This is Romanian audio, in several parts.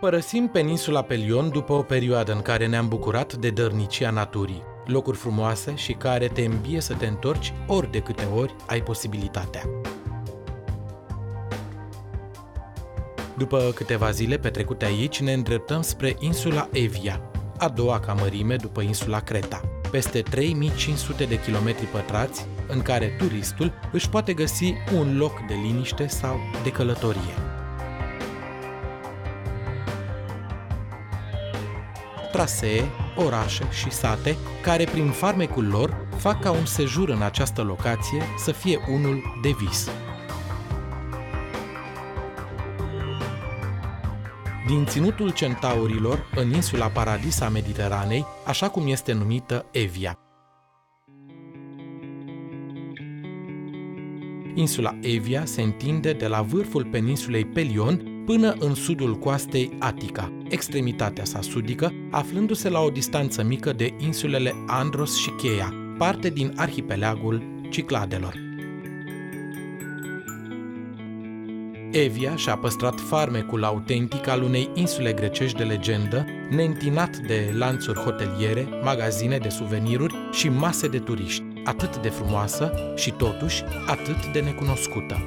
Părăsim peninsula Pelion după o perioadă în care ne-am bucurat de dărnicia naturii, locuri frumoase și care te îmbie să te întorci ori de câte ori ai posibilitatea. După câteva zile petrecute aici, ne îndreptăm spre insula Evia, a doua ca mărime după insula Creta, peste 3500 de kilometri pătrați, în care turistul își poate găsi un loc de liniște sau de călătorie. Trasee, orașe și sate, care prin farmecul lor fac ca un sejur în această locație să fie unul de vis. Din ținutul Centaurilor, în insula Paradis a Mediteranei, așa cum este numită Evia. Insula Evia se întinde de la vârful peninsulei Pelion până în sudul coastei Attica, extremitatea sa sudică aflându-se la o distanță mică de insulele Andros și Cheia, parte din arhipelagul Cicladelor. Evia și-a păstrat farmecul autentic al unei insule grecești de legendă, neîntinat de lanțuri hoteliere, magazine de suveniruri și mase de turiști, atât de frumoasă și totuși atât de necunoscută.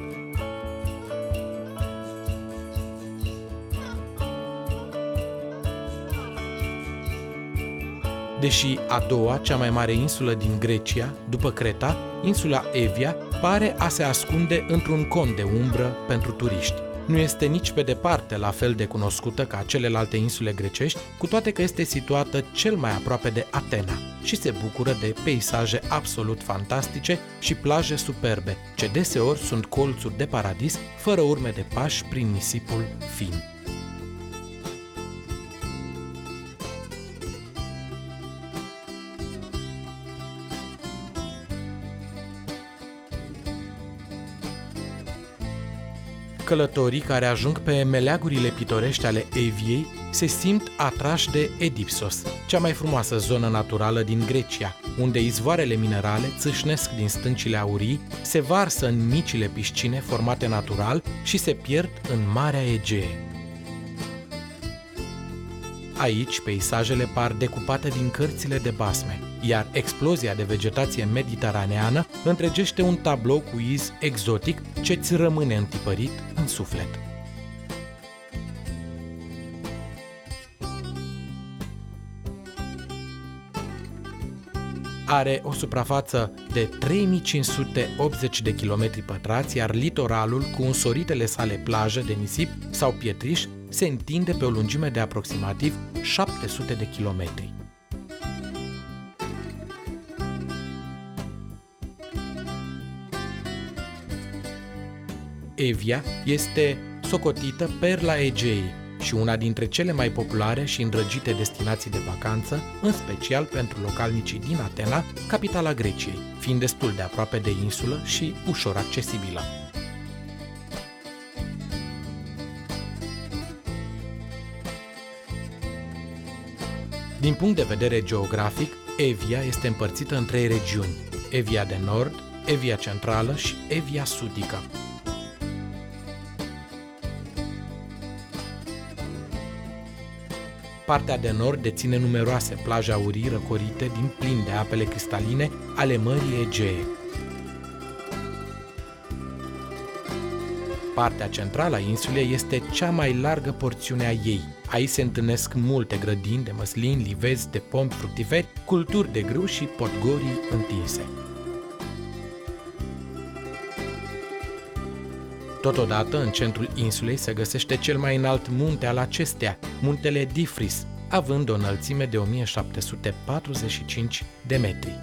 Deși a doua, cea mai mare insulă din Grecia, după Creta, insula Evia pare a se ascunde într-un con de umbră pentru turiști. Nu este nici pe departe la fel de cunoscută ca celelalte insule grecești, cu toate că este situată cel mai aproape de Atena și se bucură de peisaje absolut fantastice și plaje superbe, ce deseori sunt colțuri de paradis, fără urme de pași prin nisipul fin. Călătorii care ajung pe meleagurile pitorești ale Eviei se simt atrași de Edipsos, cea mai frumoasă zonă naturală din Grecia, unde izvoarele minerale țâșnesc din stâncile aurii, se varsă în micile piscine formate natural și se pierd în Marea Egee. Aici, peisajele par decupate din cărțile de basme, iar explozia de vegetație mediteraneană întregește un tablou cu iz exotic ce-ți rămâne întipărit în suflet. Are o suprafață de 3580 de kilometri pătrați, iar litoralul, cu însoritele sale plaje de nisip sau pietriș, se întinde pe o lungime de aproximativ 700 de kilometri. Evia este socotită perla Egeei și una dintre cele mai populare și îndrăgite destinații de vacanță, în special pentru localnicii din Atena, capitala Greciei, fiind destul de aproape de insulă și ușor accesibilă. Din punct de vedere geografic, Evia este împărțită în 3 regiuni: Evia de Nord, Evia Centrală și Evia Sudică. Partea de nord deține numeroase plaje aurii răcorite din plin de apele cristaline ale Mării Egee. Partea centrală a insulei este cea mai largă porțiune a ei. Aici se întâlnesc multe grădini de măslini, livezi, de pomi fructiferi, culturi de grâu și podgorii întinse. Totodată, în centrul insulei se găsește cel mai înalt munte al acesteia, muntele Difris, având o înălțime de 1745 de metri.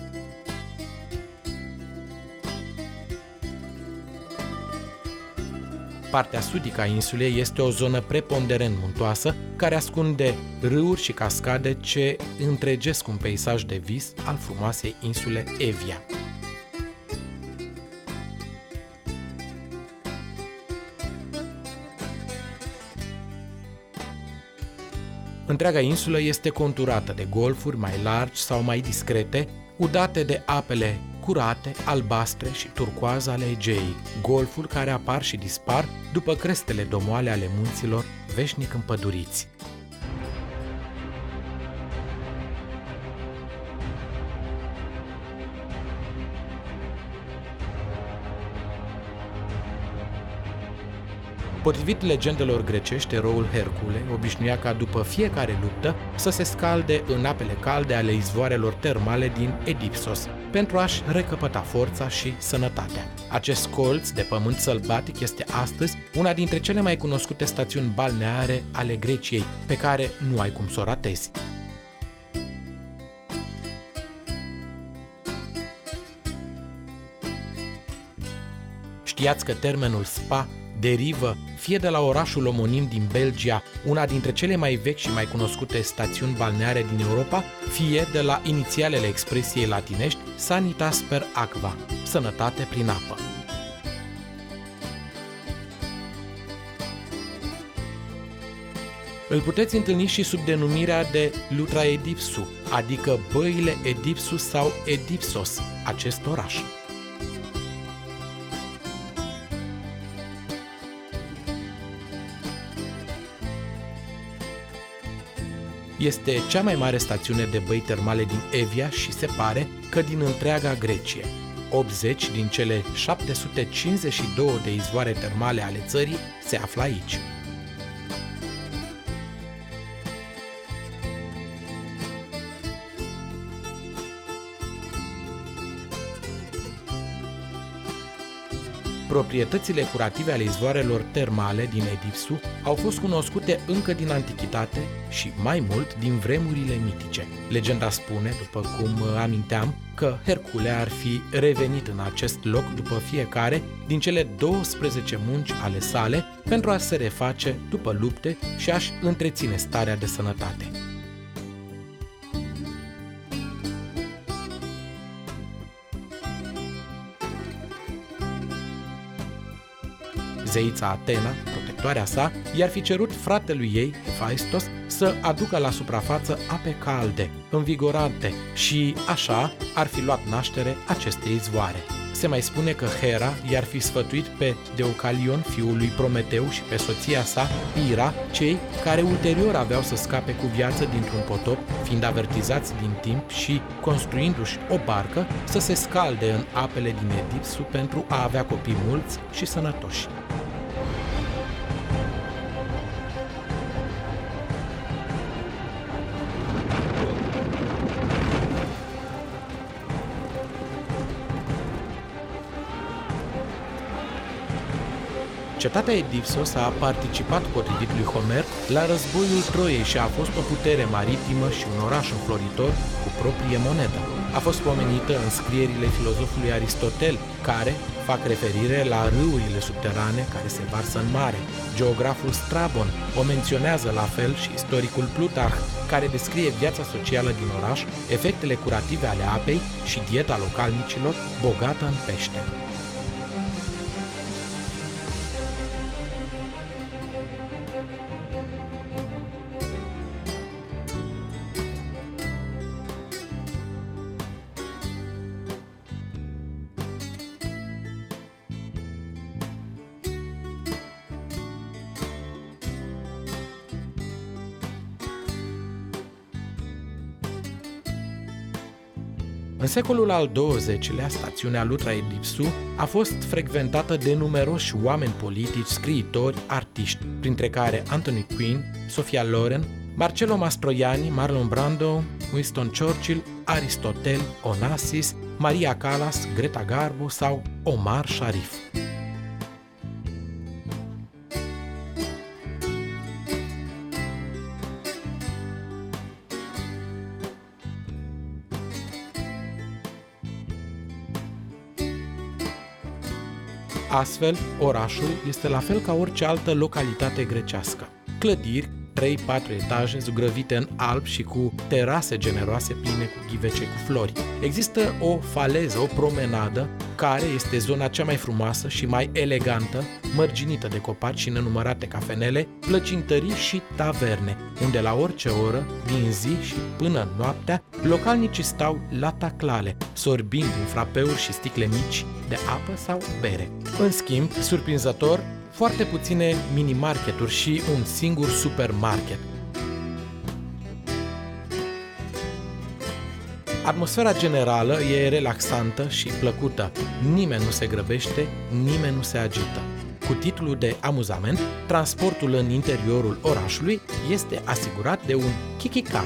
Partea sudică a insulei este o zonă preponderent muntoasă, care ascunde râuri și cascade ce întregesc un peisaj de vis al frumoasei insule Evia. Întreaga insulă este conturată de golfuri mai largi sau mai discrete, udate de apele curate, albastre și turcoază ale Egeei, golfuri care apar și dispar după crestele domoale ale munților, veșnic împăduriți. Potrivit legendelor grecești, eroul Hercule obișnuia ca după fiecare luptă să se scalde în apele calde ale izvoarelor termale din Edipsos, pentru a-și recăpăta forța și sănătatea. Acest colț de pământ sălbatic este astăzi una dintre cele mai cunoscute stațiuni balneare ale Greciei, pe care nu ai cum să o ratezi. Știați că termenul spa derivă fie de la orașul omonim din Belgia, una dintre cele mai vechi și mai cunoscute stațiuni balneare din Europa, fie de la inițialele expresiei latinești Sanitas per aqua, sănătate prin apă. Îl puteți întâlni și sub denumirea de Lutra Edipsu, adică băile Edipsu sau Edipsos, acest oraș. Este cea mai mare stațiune de băi termale din Evia și se pare că din întreaga Grecie. 80 din cele 752 de izvoare termale ale țării se află aici. Proprietățile curative ale izvoarelor termale din Edipsu au fost cunoscute încă din antichitate și mai mult din vremurile mitice. Legenda spune, după cum aminteam, că Hercule ar fi revenit în acest loc după fiecare din cele 12 munci ale sale pentru a se reface după lupte și a-și întreține starea de sănătate. Zeița Atena, protectoarea sa, i-ar fi cerut fratelui ei, Hephaistos, să aducă la suprafață ape calde, învigorante și, așa, ar fi luat naștere acestei izvoare. Se mai spune că Hera i-ar fi sfătuit pe Deucalion, fiul lui Prometeu, și pe soția sa, Ira, cei care ulterior aveau să scape cu viață dintr-un potop, fiind avertizați din timp și, construindu-și o barcă, să se scalde în apele din Edipsu pentru a avea copii mulți și sănătoși. Cetatea Edipsos a participat, potrivit lui Homer, la războiul Troiei și a fost o putere maritimă și un oraș înfloritor cu proprie monedă. A fost pomenită în scrierile filozofului Aristotel, care fac referire la râurile subterane care se varsă în mare. Geograful Strabon o menționează la fel și istoricul Plutarh, care descrie viața socială din oraș, efectele curative ale apei și dieta localnicilor bogată în pește. În secolul al XX-lea, stațiunea Lutra Edipsu a fost frecventată de numeroși oameni politici, scriitori, artiști, printre care Anthony Quinn, Sophia Loren, Marcello Mastroianni, Marlon Brando, Winston Churchill, Aristotel, Onassis, Maria Callas, Greta Garbo sau Omar Sharif. Astfel, orașul este la fel ca orice altă localitate grecească. Clădiri, 3-4 etaje, zugrăvite în alb și cu terase generoase pline cu ghivece cu flori. Există o faleză, o promenadă, care este zona cea mai frumoasă și mai elegantă, mărginită de copaci și nenumărate cafenele, plăcintării și taverne, unde la orice oră, din zi și până noaptea, localnicii stau la taclale, sorbind din frapeuri și sticle mici de apă sau bere. În schimb, surprinzător, foarte puține mini-marketuri și un singur supermarket. Atmosfera generală e relaxantă și plăcută. Nimeni nu se grăbește, nimeni nu se agită. Cu titlul de amuzament, transportul în interiorul orașului este asigurat de un kiki-car.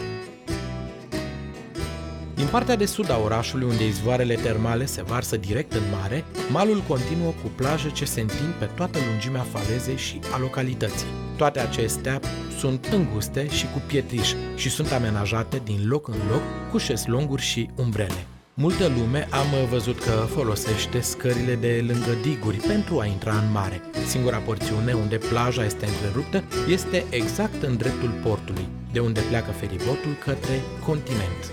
Din partea de sud a orașului, unde izvoarele termale se varsă direct în mare, malul continuă cu plaje ce se întind pe toată lungimea falezei și a localității. Toate acestea sunt înguste și cu pietriș și sunt amenajate din loc în loc cu șezlonguri și umbrele. Multă lume am văzut că folosește scările de lângă diguri pentru a intra în mare. Singura porțiune unde plaja este întreruptă este exact în dreptul portului, de unde pleacă feribotul către continent.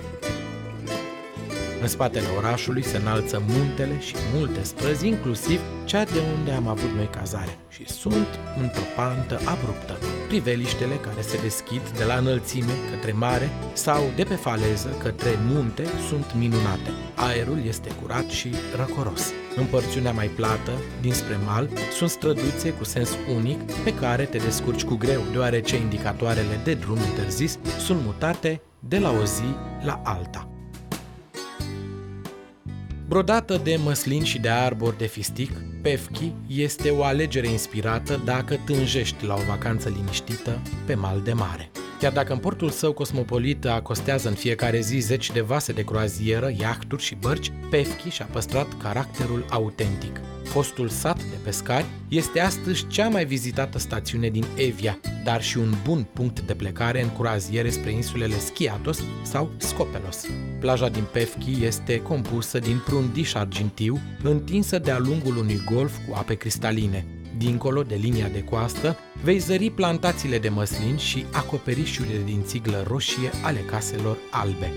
În spatele orașului se înalță muntele și multe străzi, inclusiv cea de unde am avut noi cazare, și sunt într-o pantă abruptă. Priveliștele care se deschid de la înălțime către mare sau de pe faleză către munte sunt minunate. Aerul este curat și răcoros. În porțiunea mai plată, dinspre mal, sunt străduțe cu sens unic pe care te descurci cu greu, deoarece indicatoarele de drum interzis sunt mutate de la o zi la alta. Brodată de măslin și de arbori de fistic, Pevchi este o alegere inspirată dacă tânjești la o vacanță liniștită pe mal de mare. Chiar dacă în portul său cosmopolit acostează în fiecare zi zeci de vase de croazieră, iahturi și bărci, Pevchi și-a păstrat caracterul autentic. Fostul sat de pescari este astăzi cea mai vizitată stațiune din Evia, dar și un bun punct de plecare în croaziere spre insulele Skiathos sau Skopelos. Plaja din Pevchi este compusă din prundiș argintiu, întinsă de-a lungul unui golf cu ape cristaline. Dincolo de linia de coastă, vei zări plantațiile de măslin și acoperișurile din țiglă roșie ale caselor albe.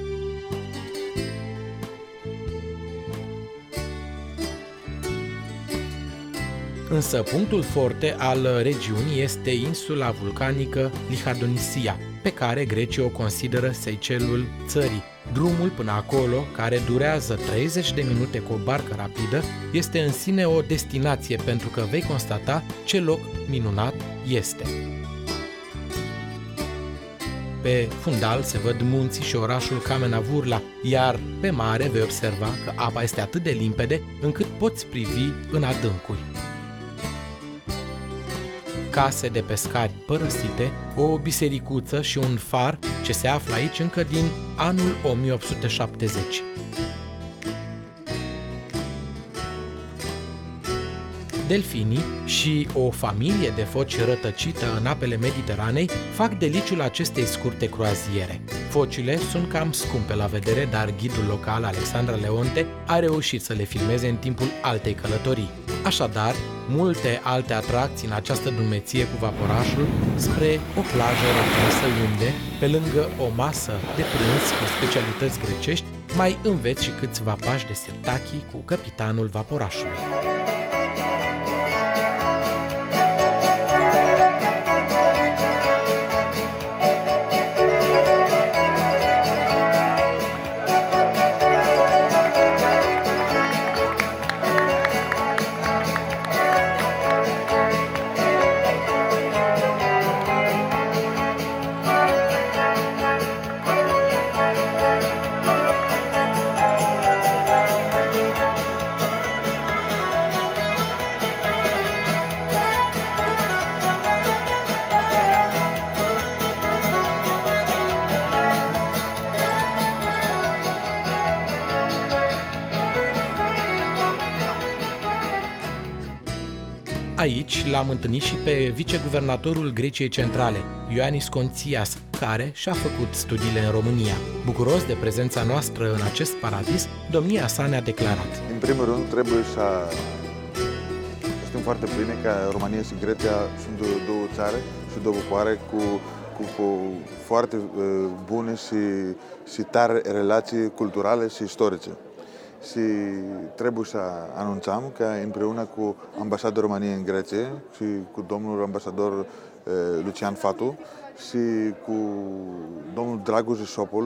Însă punctul forte al regiunii este insula vulcanică Lihadonisia, pe care grecii o consideră Seychelul țării. Drumul până acolo, care durează 30 de minute cu o barcă rapidă, este în sine o destinație pentru că vei constata ce loc minunat este. Pe fundal se văd munții și orașul Kamena Vurla, iar pe mare vei observa că apa este atât de limpede încât poți privi în adâncuri. Case de pescari părăsite, o bisericuță și un far ce se află aici încă din anul 1870. Delfinii și o familie de foci rătăcită în apele Mediteranei fac deliciul acestei scurte croaziere. Focile sunt cam scumpe la vedere, dar ghidul local, Alexandra Leonte, a reușit să le filmeze în timpul altei călătorii. Așadar, multe alte atracții în această drumeție cu vaporașul spre o plajă răcoasă unde, pe lângă o masă de prânz cu specialități grecești, mai înveți și câțiva pași de sirtaki cu capitanul vaporașului. Aici l-am întâlnit și pe viceguvernatorul Greciei Centrale, Ioannis Kontsias, care și-a făcut studiile în România. Bucuros de prezența noastră în acest paradis, domnia sa ne-a declarat: În primul rând, trebuie să știm foarte bine că România și Grecia sunt două țări și două popoare cu foarte bune și tare relații culturale și istorice. și trebuie să anunțăm că împreună cu ambasadorul României în Grecia și cu domnul ambasador Lucian Fatu și cu domnul Dragoș Sopol,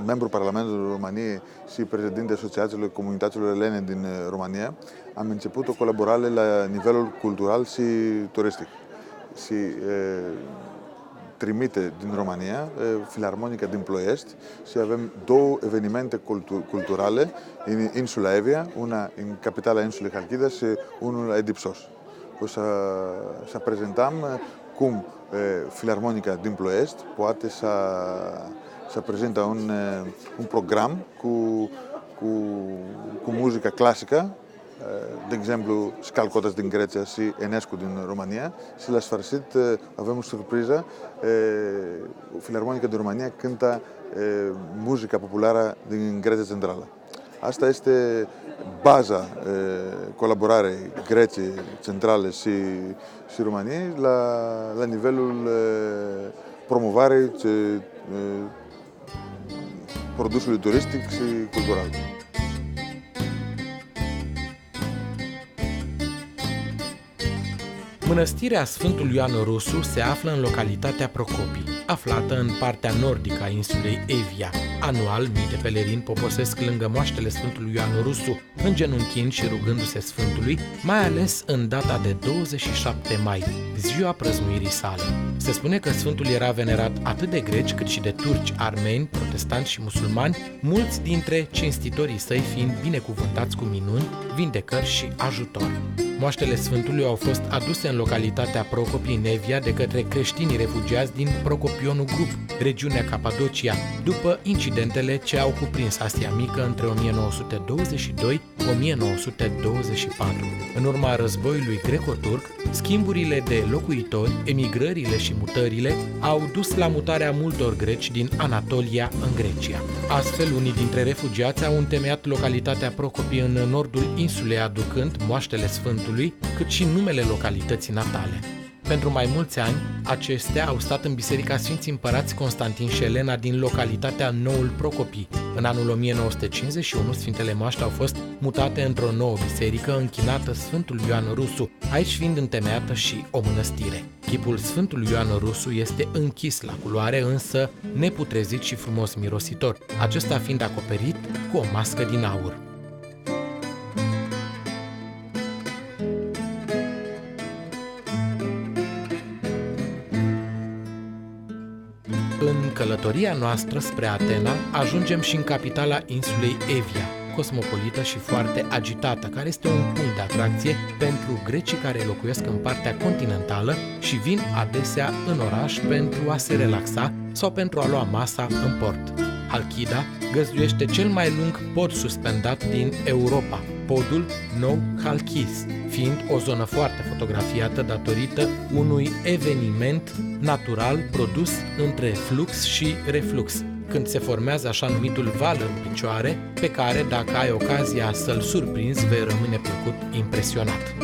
membru Parlamentului României și președinte Asociațiilor Comunităților Elene din România, am început o colaborare la nivelul cultural și turistic. Și trimite din România, Filarmonica din Ploiești și avem două evenimente culturale în insula Evia, una în capitala insulei Halkida și unul la Edipsos. O să prezentăm cum Filarmonica din Ploiești poate să prezintă un program cu muzică clasică, de exemplu, Scalcotas din Grecia și Enescu din România și la sfârșit avem o surpriză, Filarmonica din România cântă muzica populară din Grecia Centrală. Asta este baza colaborării Greciei Centrale și României la nivelul promovării produsului turistic și cultural. Mănăstirea Sfântul Ioan Rusu se află în localitatea Procopii, aflată în partea nordică a insulei Evia. Anual, mii de pelerini poposesc lângă moaștele Sfântului Ioan Rusu, îngenunchind și rugându-se Sfântului, mai ales în data de 27 mai, ziua prăznuirii sale. Se spune că Sfântul era venerat atât de greci cât și de turci, armeni, protestanți și musulmani, mulți dintre cinstitorii săi fiind binecuvântați cu minuni, vindecări și ajutor. Moaștele Sfântului au fost aduse în localitatea Procopii în Evia de către creștinii refugiați din Procopionul Grup, regiunea Capadocia, după incidentele ce au cuprins Asia Mică între 1922-1924. În urma războiului greco-turc, schimburile de locuitori, emigrările și mutările au dus la mutarea multor greci din Anatolia în Grecia. Astfel, unii dintre refugiați au întemeiat localitatea Procopii în nordul insulei, aducând moaștele Sfântului, cât și numele localității natale. Pentru mai mulți ani, acestea au stat în Biserica Sfinții Împărați Constantin și Elena din localitatea Noul Procopii. În anul 1951, Sfintele Moaște au fost mutate într-o nouă biserică închinată Sfântul Ioan Rusu, aici fiind întemeiată și o mănăstire. Chipul Sfântului Ioan Rusu este închis la culoare, însă neputrezit și frumos mirositor, acesta fiind acoperit cu o mască din aur. În călătoria noastră spre Atena, ajungem și în capitala insulei Evia, cosmopolită și foarte agitată, care este un punct de atracție pentru grecii care locuiesc în partea continentală și vin adesea în oraș pentru a se relaxa sau pentru a lua masa în port. Halkida găzduiește cel mai lung pod suspendat din Europa, podul Nou Halkis, fiind o zonă foarte fotografiată datorită unui eveniment natural produs între flux și reflux, când se formează așa numitul val în picioare, pe care, dacă ai ocazia să-l surprinzi, vei rămâne plăcut impresionat.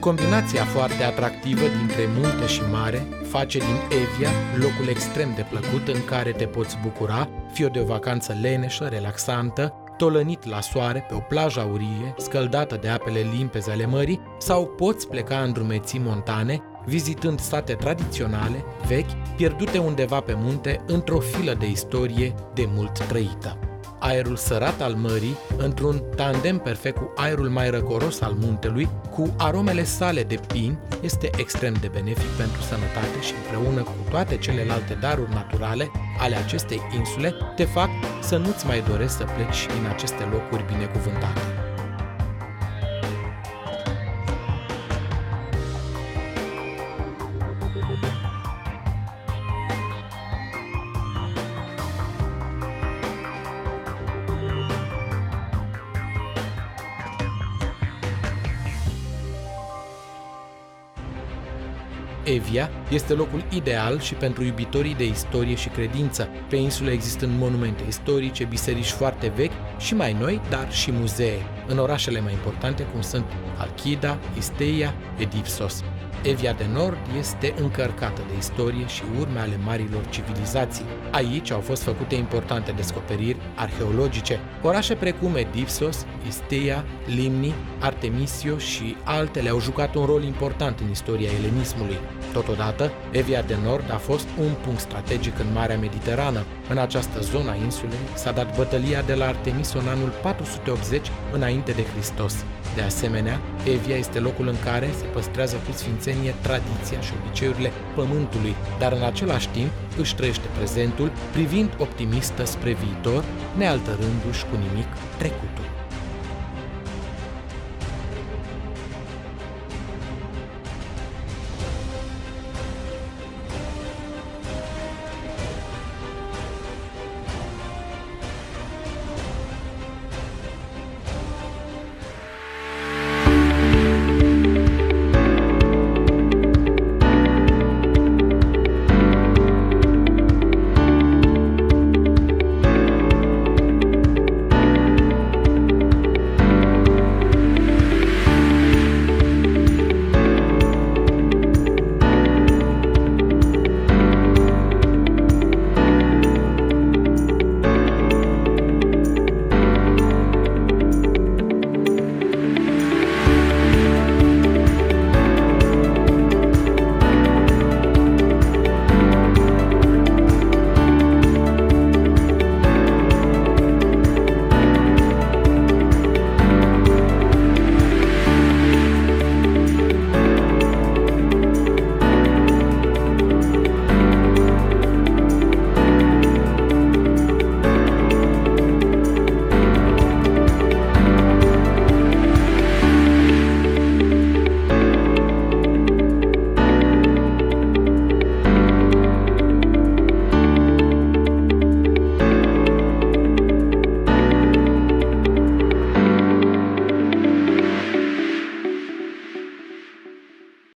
Combinația foarte atractivă dintre munte și mare face din Evia locul extrem de plăcut în care te poți bucura, fie de o vacanță leneșă, relaxantă, tolănit la soare pe o plajă aurie, scăldată de apele limpezi ale mării, sau poți pleca în drumeții montane, vizitând sate tradiționale, vechi, pierdute undeva pe munte, într-o filă de istorie de mult trăită. Aerul sărat al mării, într-un tandem perfect cu aerul mai răcoros al muntelui, cu aromele sale de pin, este extrem de benefic pentru sănătate și împreună cu toate celelalte daruri naturale ale acestei insule, te fac să nu-ți mai dorești să pleci din aceste locuri binecuvântate. Evia este locul ideal și pentru iubitorii de istorie și credință. Pe insulă există monumente istorice, biserici foarte vechi și mai noi, dar și muzee, în orașele mai importante cum sunt Halkida, Isteia, Edipsos. Evia de Nord este încărcată de istorie și urme ale marilor civilizații. Aici au fost făcute importante descoperiri arheologice. Orașe precum Edipsos, Isteia, Limni, Artemisio și altele au jucat un rol important în istoria elenismului. Totodată, Evia de Nord a fost un punct strategic în Marea Mediterană. În această zonă a insulei s-a dat bătălia de la Artemiso în anul 480 înainte de Hristos. De asemenea, Evia este locul în care se păstrează cu sfințenie tradiția și obiceiurile pământului, dar în același timp își trăiește prezentul, privind optimistă spre viitor, nealtărându-și cu nimic trecutul.